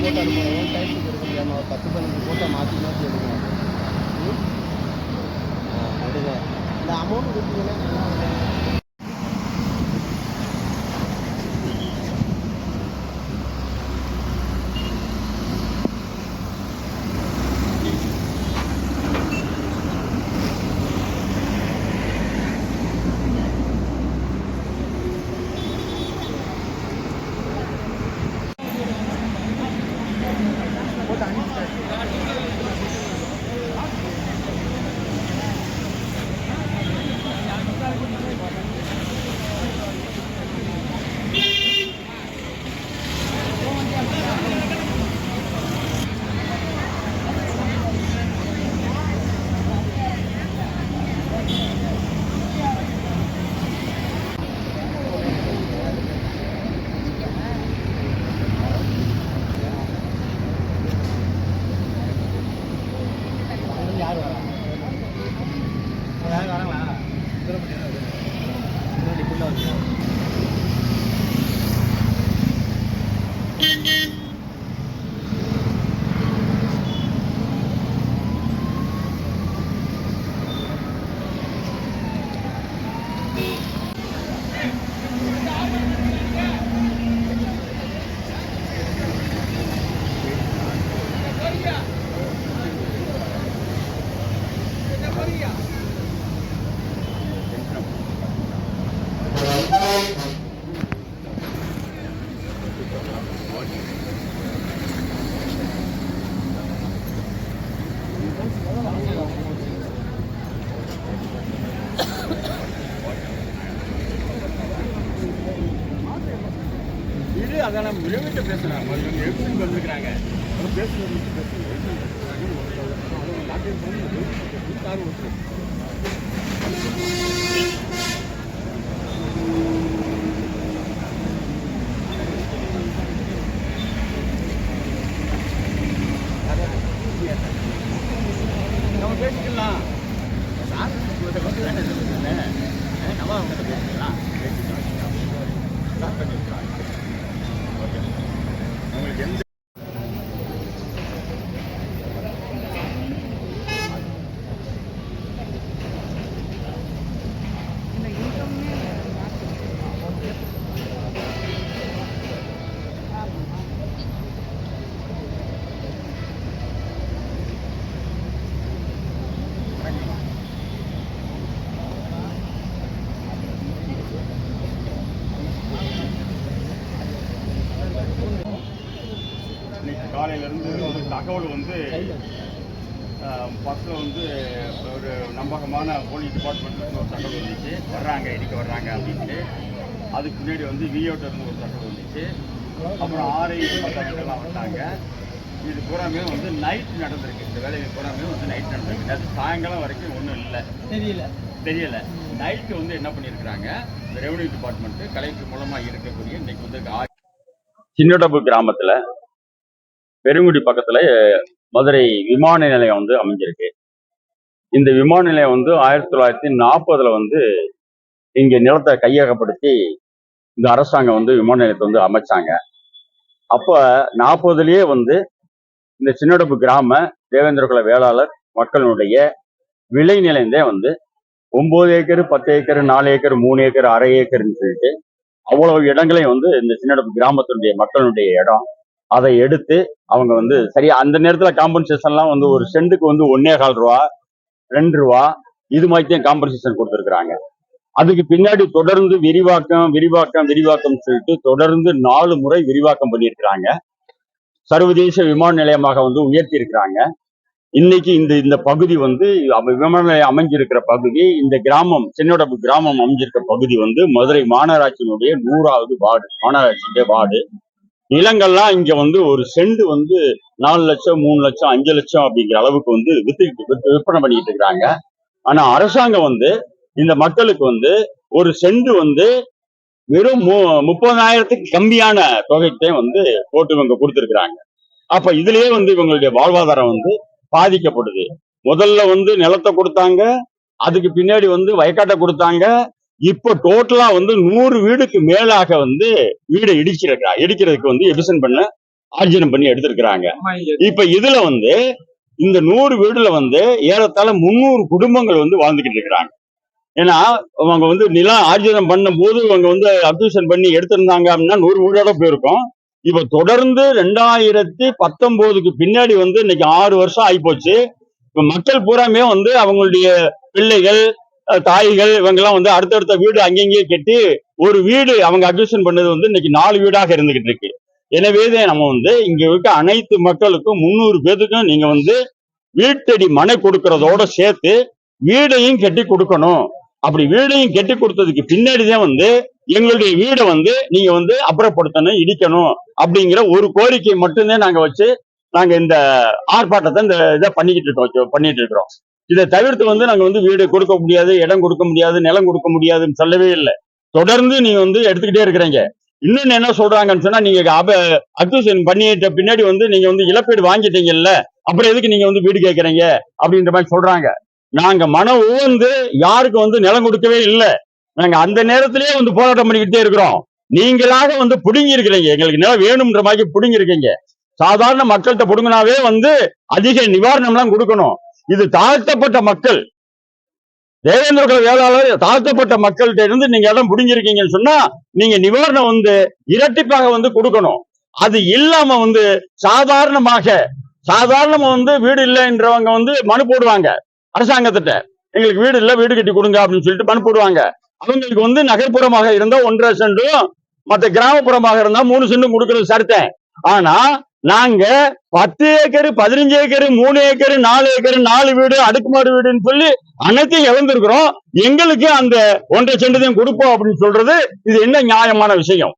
Photo அனுப்புவோம். டைமுக்கு எடுக்க முடியாமல் ஒரு 10-15 போட்டோ மாற்றி மாற்றி எடுக்கணும். எடுங்க. இந்த அமௌண்ட் கொடுத்தீங்கன்னா நல்லா இருக்கும். யார் வரா? யாரும் வராங்களா? முன்னாடி ஃபுல்லாக வச்சு இது அதான் நம்ம விளைவிட்ட பேசுகிறாங்க. எழுத்து வந்துருக்குறாங்க. பேசுகிறது நம்ம பேசிக்கலாம். நம்ம அவங்க பேசிக்கலாம். உங்களுக்கு எந்த காலையிலேருந்து ஒரு தகவல் வந்து பஸ்ஸில் வந்து ஒரு நம்பகமான போலீஸ் டிபார்ட்மெண்ட்லேருந்து ஒரு தகவல் வந்துச்சு, வர்றாங்க இடிக்க வர்றாங்க அப்படின்ட்டு. அதுக்கு முன்னாடி வந்து விஓட்டிலேருந்து ஒரு தகவல் வந்துச்சு. அப்புறம் ஆர்ஐ டிபார்ட்மெண்ட்லாம் வந்தாங்க. இது பூராமே வந்து நைட் நடந்திருக்கு. இந்த வேலைகள் பூராமே வந்து நைட் நடந்திருக்கு. அது சாயங்காலம் வரைக்கும் ஒன்றும் இல்லை, தெரியலை. நைட்டு வந்து என்ன பண்ணியிருக்கிறாங்க, இந்த ரெவன்யூ டிபார்ட்மெண்ட்டு கலெக்டர் மூலமாக இருக்கக்கூடிய இன்னைக்கு வந்து சின்னடப்பு கிராமத்தில் பெருங்குடி பக்கத்துல மதுரை விமான நிலையம் வந்து அமைஞ்சிருக்கு. இந்த விமான நிலையம் வந்து 1940 வந்து இங்க நிலத்தை கையகப்படுத்தி இந்த அரசாங்கம் வந்து விமான நிலையத்தை வந்து அமைச்சாங்க. அப்ப 40லயே வந்து இந்த சின்னடப்பு கிராம தேவேந்திரகுல வேளாளர் மக்களுடைய விளை நிலையந்தே வந்து 9 ஏக்கர் 10 ஏக்கர் 4 ஏக்கர் 3 ஏக்கர் அரை ஏக்கர்னு சொல்லிட்டு அவ்வளவு இடங்களையும் வந்து இந்த சின்னடப்பு கிராமத்தினுடைய மக்களுடைய இடம். அதை எடுத்து அவங்க வந்து சரியா அந்த நேரத்துல காம்பன்சேஷன்லாம் வந்து ஒரு சென்ட்டுக்கு வந்து 1.25 ரூபா 2 ரூபா இது மாதிரி தான் காம்பன்சேஷன் கொடுத்துருக்குறாங்க. அதுக்கு பின்னாடி தொடர்ந்து விரிவாக்கம் சொல்லிட்டு தொடர்ந்து 4 முறை விரிவாக்கம் பண்ணியிருக்கிறாங்க. சர்வதேச விமான நிலையமாக வந்து உயர்த்தி இருக்கிறாங்க. இன்னைக்கு இந்த பகுதி வந்து விமான நிலையம் அமைஞ்சிருக்கிற பகுதி, இந்த கிராமம் சின்னடப்பு கிராமம் அமைஞ்சிருக்கிற பகுதி வந்து மதுரை மாநகராட்சியினுடைய 100வது வார்டு, மாநகராட்சியுடைய வார்டு. நிலங்கள்லாம் இங்க வந்து ஒரு சென்ட் வந்து 4 லட்சம் 3 லட்சம் 5 லட்சம் அப்படிங்கிற அளவுக்கு வந்து விற்பனை பண்ணிட்டு இருக்கிறாங்க. ஆனா அரசாங்கம் வந்து இந்த மக்களுக்கு வந்து ஒரு சென்ட் வந்து வெறும் 30,000க்கு கம்மியான தொகைக்கு வந்து போட்டு இவங்க கொடுத்துருக்குறாங்க. அப்ப இதுலயே வந்து இவங்களுடைய வாழ்வாதாரம் வந்து பாதிக்கப்படுது. முதல்ல வந்து நிலத்தை கொடுத்தாங்க, அதுக்கு பின்னாடி வந்து வயக்காட்டை கொடுத்தாங்க. இப்ப டோட்டலா வந்து 100 வீடுக்கு மேலாக வந்து வீடை இடிக்கிறதுக்கு வந்து எபிசன் பண்ண ஆர்ஜினம் பண்ணி எடுத்திருக்கிறாங்க. இப்ப இதுல இந்த 100 வீடுல ஏறத்தாழ 300 குடும்பங்கள் வாழ்ந்துகிட்டு இருக்கிறாங்க. ஏன்னா அவங்க நிலம் ஆர்ஜினம் பண்ணும் போது அவங்க அக்விசிஷன் பண்ணி எடுத்திருந்தாங்க அப்படின்னா 100 வீடோட போயிருக்கும். இப்ப தொடர்ந்து 2019க்கு பின்னாடி இன்னைக்கு 6 வருஷம் ஆயிப்போச்சு. இப்ப மக்கள் பூராமே அவங்களுடைய பிள்ளைகள், தாய்கள் இவங்க எல்லாம் அடுத்தடுத்த வீடு அங்கங்கே கட்டி ஒரு வீடு அவங்க அக்விசிஷன் பண்ணது இன்னைக்கு 4 வீடாக இருந்துகிட்டு இருக்கு. எனவே நம்ம இங்க இருக்க அனைத்து மக்களுக்கும் 300 பேருக்கும் நீங்க வீட்டடி மனை கொடுக்கறதோட சேர்த்து வீடையும் கட்டி கொடுக்கணும். அப்படி வீடையும் கட்டி கொடுத்ததுக்கு பின்னாடிதான் எங்களுடைய வீடை நீங்க அப்புறப்படுத்தணும், இடிக்கணும் அப்படிங்கிற ஒரு கோரிக்கை மட்டும்தான் நாங்க வச்சு நாங்க இந்த ஆர்ப்பாட்டத்தை இந்த இதை பண்ணிட்டு இருக்கிறோம். இதை தவிர்த்து நாங்க வீடு கொடுக்க முடியாது, இடம் கொடுக்க முடியாது, நிலம் கொடுக்க முடியாதுன்னு சொல்லவே இல்லை. தொடர்ந்து நீங்க எடுத்துக்கிட்டே இருக்கிறீங்க. இன்னொன்னு என்ன சொல்றாங்கன்னு சொன்னா, நீங்க அக்விசிஷன் பண்ணிட்ட பின்னாடி நீங்க இழப்பீடு வாங்கிட்டீங்கல்ல, அப்புறம் எதுக்கு நீங்க வீடு கேட்கறீங்க அப்படின்ற மாதிரி சொல்றாங்க. நாங்க மனம் உவந்து யாருக்கு நிலம் கொடுக்கவே இல்லை. நாங்க அந்த நேரத்திலேயே போராட்டம் பண்ணிக்கிட்டே இருக்கிறோம். நீங்களாக புடுங்கி இருக்கிறீங்க, எங்களுக்கு நிலம் வேணும்ன்ற மாதிரி புடுங்கி இருக்கீங்க. சாதாரண மக்கள்கிட்ட புடுங்கினாவே அதிக நிவாரணம் எல்லாம் கொடுக்கணும். இது தாழ்த்தப்பட்ட மக்கள், தேவேந்திர குல வேளாளர் தாழ்த்தப்பட்ட மக்கள்கிட்ட இருந்து நீங்க இடம் புடிஞ்சிருக்கீங்கன்னு சொன்னா நீங்க நிவாரணம் இரட்டிப்பாக கொடுக்கணும். அது இல்லாம சாதாரணமா வீடு இல்லைன்றவங்க மனு போடுவாங்க அரசாங்கத்திட்ட, எங்களுக்கு வீடு இல்ல, வீடு கட்டி கொடுங்க அப்படின்னு சொல்லிட்டு மனு போடுவாங்க. அவங்களுக்கு நகர்ப்புறமாக இருந்தா 1.5 சென்டும், மற்ற கிராமப்புறமாக இருந்தா 3 சென்டும் கொடுக்கறது சரித்தேன். ஆனா நாங்க 10 ஏக்கர், 15 ஏக்கர், 3 ஏக்கர், 4 ஏக்கர், 4 வீடு, அடுக்குமாடி வீடுன்னு சொல்லி அனைத்தையும் இழந்திருக்கிறோம். எங்களுக்கு அந்த 1.5 சென்ட் கொடுப்போம் அப்படின்னு சொல்றது இது என்ன நியாயமான விஷயம்?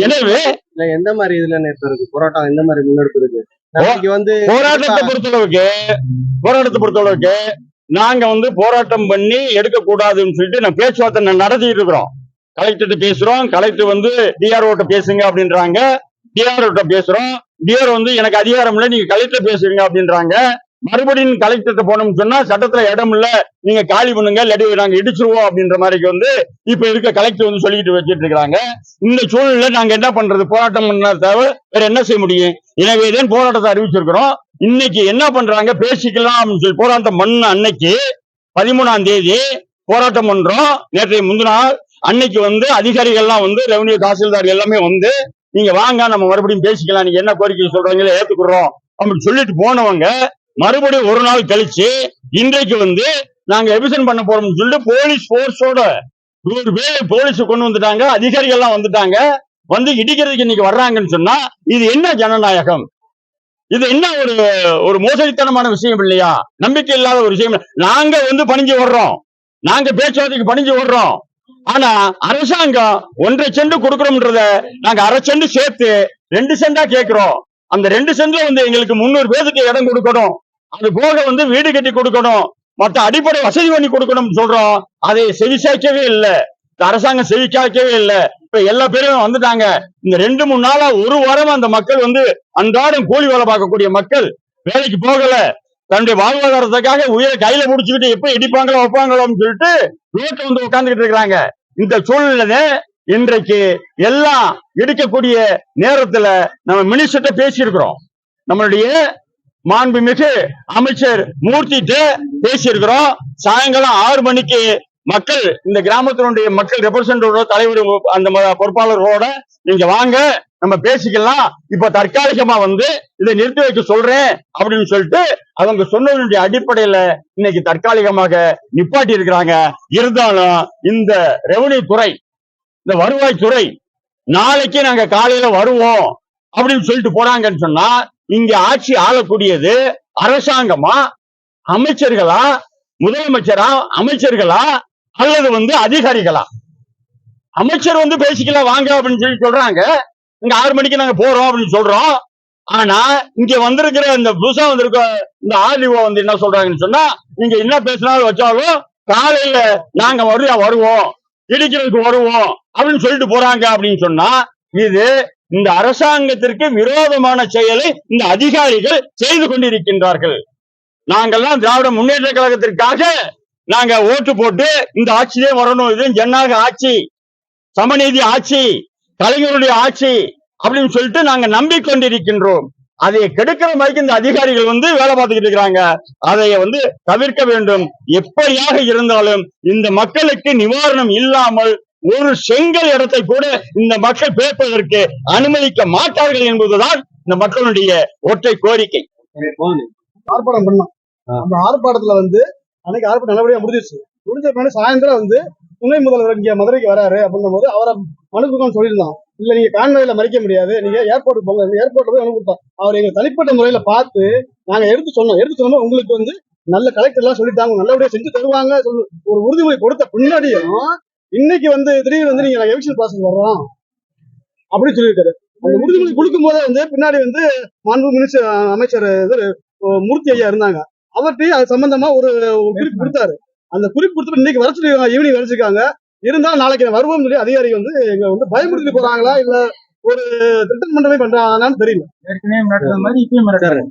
எனவே எந்த மாதிரி இதுல இருக்கு போராட்டம், எந்த மாதிரி முன்னெடுப்பு இருக்கு? போராட்டத்தை பொறுத்தளவுக்கு நாங்க போராட்டம் பண்ணி எடுக்க கூடாதுன்னு சொல்லிட்டு நான் பேச்சுவார்த்தை நடத்திட்டு இருக்கிறோம். கலெக்டர் பேசுறோம், கலெக்டர் டிஆர்ஓ பேசுங்க அப்படின்றாங்க, டிஆர்ஓ பேசுறோம், டிஆர்ஓ எனக்கு அதிகாரம் இல்ல, நீங்க கலெக்டர் பேசுறீங்க அப்படின்றாங்க. மறுபடியும் கலெக்டர் போனோம்னு சொன்னா சட்டத்துல இடம் இல்ல, நீங்க காலி பண்ணுங்க, இல்லாட்டி நாங்க இடிச்சிருவோம் அப்படின்ற மாதிரி இப்ப இருக்க கலெக்டர் சொல்லிட்டு வச்சிட்டு இருக்காங்க. இந்த சூழ்நிலை நாங்க என்ன பண்றது? போராட்டம் பண்ண தேவை, வேற என்ன செய்ய முடியும்? எனவேதான் போராட்டத்தை அறிவிச்சிருக்கிறோம். இன்னைக்கு என்ன பண்றாங்க, பேசிக்கலாம் அப்படின்னு சொல்லி போராட்டம் பண்ண அன்னைக்கு 13ஆம் தேதி போராட்டம் பண்றோம். நேற்றைய முந்தினாள் அன்னைக்கு அதிகாரிகள்லாம் ரெவன்யூ தாசில்தார் எல்லாமே நீங்க வாங்க நம்ம மறுபடியும் பேசிக்கலாம், நீங்க என்ன கோரிக்கை சொல்றீங்களோ ஏத்துக்குறோம் அப்படின்னு சொல்லிட்டு போனவங்க மறுபடியும் ஒரு நாள் கழிச்சு இன்றைக்கு நாங்க எபிசன் பண்ண போறோம்னு சொல்லிட்டு போலீஸ் போர்ஸோட 100 பேர் போலீஸ் கொண்டு வந்துட்டாங்க, அதிகாரிகள் எல்லாம் வந்துட்டாங்க, இடிக்கிறதுக்கு இன்னைக்கு வர்றாங்கன்னு சொன்னா இது என்ன ஜனநாயகம்? இது என்ன ஒரு மோசடித்தனமான விஷயம் இல்லையா? நம்பிக்கை இல்லாத ஒரு விஷயம். நாங்க பணிஞ்சு வர்றோம், நாங்க பேச்சுவார்த்தைக்கு பணிஞ்சு வர்றோம். ஆனா அரசாங்கம் 1.5 சென்ட் கொடுக்கறோம்ன்றத நாங்க 1/2 சென்ட் சேர்த்து 2 சென்டா கேட்கிறோம். அந்த 2 சென்ட்ல எங்களுக்கு 300 பேருக்கு இடம் கொடுக்கணும், அது போக வீடு கட்டி கொடுக்கணும், மற்ற அடிப்படை வசதி பண்ணி கொடுக்கணும்னு சொல்றோம். அதை செவிசாய்க்கவே இல்லை, அரசாங்கம் செவிக்காய்க்கவே இல்லை. இப்ப எல்லா பேரும் வந்துட்டாங்க. இந்த 2-3 நாளா ஒரு வாரமா அந்த மக்கள் அன்றாடம் கூலி வேலை பார்க்கக்கூடிய மக்கள் வேலைக்கு போகல, தன்னுடைய வாழ்வாதாரத்துக்காக உயிரை கையில முடிச்சுக்கிட்டு எப்ப இடிப்பாங்களோ வைப்பாங்களோன்னு சொல்லிட்டு ரோட்ல உட்கார்ந்துகிட்டு இருக்கிறாங்க. இந்த சூழ்நிலை இன்றைக்கு எல்லாம் இடிக்கக்கூடிய நேரத்துல நம்ம மினிஸ்டர்கிட்ட பேசியிருக்கிறோம், நம்மளுடைய மாண்புமிகு அமைச்சர் மூர்த்திட்ட பேசியிருக்கிறோம். சாயங்காலம் 6 மணிக்கு மக்கள், இந்த கிராமத்தினுடைய மக்கள் ரெப்ரசன்டேட்டிவ் தலைவர் அந்த பொறுப்பாளர்களோட நீங்க வாங்க நம்ம பேசிக்கலாம், இப்ப தற்காலிகமா இதை நிறுத்தி வைக்க சொல்றேன் அப்படின்னு சொல்லிட்டு அவங்க சொன்னதனுடைய அடிப்படையில இன்னைக்கு தற்காலிகமாக நிப்பாட்டி இருக்கிறாங்க. இருந்தாலும் இந்த ரெவன்யூ துறை, இந்த வருவாய் துறை நாளைக்கு நாங்க காலையில வருவோம் அப்படின்னு சொல்லிட்டு போறாங்கன்னு சொன்னா இங்க ஆட்சி ஆளக்கூடியது அரசாங்கமா, அமைச்சர்களா, முதலமைச்சரா, அமைச்சர்களா அல்லது அதிகாரிகளா? அமைச்சர் பேசிக்கலாம் வாங்க அப்படின்னு சொல்லி சொல்றாங்க, இங்க 6 மணிக்கு நாங்க போறோம் அப்படின்னு சொல்றோம். ஆனா இங்க வந்திருக்கிற இந்த புதுசா வந்திருக்க இந்த ஆர்டிஓ என்ன சொல்றாங்கன்னு சொன்னா, நீங்க என்ன பேசினாலும் வச்சாலும் காலையில நாங்க வருவோம், இடிக்கிறதுக்கு வருவோம் அப்படின்னு சொல்லிட்டு போறாங்க அப்படின்னு சொன்னா இது இந்த அரசாங்கத்திற்கு விரோதமான செயலை இந்த அதிகாரிகள் செய்து கொண்டிருக்கின்றார்கள். நாங்கெல்லாம் திராவிட முன்னேற்ற கழகத்திற்காக நாங்க ஓட்டு போட்டு இந்த ஆட்சியே வரணும், இது ஜனநாயக ஆட்சி, சமநீதி ஆட்சி, கலைஞருடைய ஆட்சி அப்படின்னு சொல்லிட்டு நாங்க நம்பிக்கொண்டிருக்கின்றோம். அதை கெடுக்கிற மாதிரி இந்த அதிகாரிகள் வந்து வேலை பார்த்துக்கிட்டு இருக்கிறாங்க. அதை வந்து தவிர்க்க வேண்டும். எப்படியாக இருந்தாலும் இந்த மக்களுக்கு நிவாரணம் இல்லாமல் ஒரு செங்கல் இடத்தை கூட இந்த மக்கள் பேர்ப்பதற்கு அனுமதிக்க மாட்டார்கள் என்பதுதான் இந்த மக்களுடைய ஒற்றை கோரிக்கை. ஆர்ப்பாட்டம் பண்ணோம். அந்த ஆர்ப்பாட்டத்துல வந்து அன்னைக்கு ஆர்ப்பாட்டம் நல்லபடியா முடிஞ்சிருச்சு. முடிஞ்ச பின்னாடி சாயந்தரம் வந்து துணை முதல்வர் இங்க மதுரைக்கு வராரு அப்படின்னும் போது அவரை மனு கொடுக்கணும்னு சொல்லியிருந்தோம். இல்ல நீங்க கான்வாயில மறிக்க முடியாது, நீங்க ஏர்போர்ட்டுக்கு போங்க. ஏர்போர்ட்ல போய் மனு கொடுத்தோம். அவர் எங்க தனிப்பட்ட முறையில பார்த்து நாங்க எடுத்து சொன்னோம் உங்களுக்கு வந்து நல்ல கலெக்டர் எல்லாம் சொல்லிட்டாங்க, நல்லபடியா செஞ்சு தருவாங்க ஒரு உறுதிமொழி கொடுத்த பின்னாடியும் இன்னைக்கு வந்து திடீர்னு வந்து நீங்க எலெக்ஷன் ப்ராசஸ் வர்றோம் அப்படின்னு சொல்லியிருக்காரு. அந்த உறுதிமொழி கொடுக்கும் போதே வந்து பின்னாடி வந்து மாண்பு அமைச்சர் மூர்த்தி ஐயா இருந்தாங்க. அவர்கிட்டயும் அது சம்பந்தமா ஒரு குறிப்பு கொடுத்தாரு. அந்த குறிப்பு கொடுத்து இன்னைக்கு வர சொல்லி ஈவினிங் வரைச்சிருக்காங்க. இருந்தாலும் நாளைக்கு வருவோம்னு சொல்லி அதிகாரிகள் வந்து எங்க வந்து பயமுறுத்தி போறாங்களா இல்ல ஒரு திட்டம் பண்றதே பண்றாங்கன்னு தெரியல. ஏற்கனவே மிரட்டுற மாதிரி இப்பயும் மிரட்டுறாரு.